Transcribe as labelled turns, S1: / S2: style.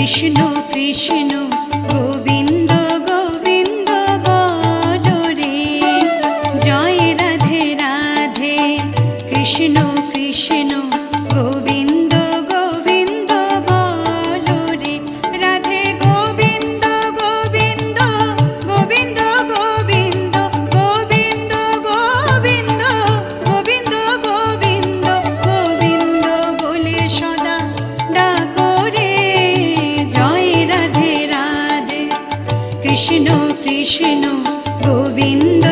S1: কৃষ্ণ কৃষ্ণ গোবিন্দ গোবিন্দ বলো রে, জয় রাধে রাধে। কৃষ্ণ কৃষ্ণ গোবিন্দ গোবিন্দ বলো রে, রাধে গোবিন্দ গোবিন্দ গোবিন্দ গোবিন্দ গোবিন্দ গোবিন্দ গোবিন্দ গোবিন্দ গোবিন্দ বলে সদা ডাকো রে, জয় রাধে রাধে। কৃষ্ণ কৃষ্ণ গোবিন্দ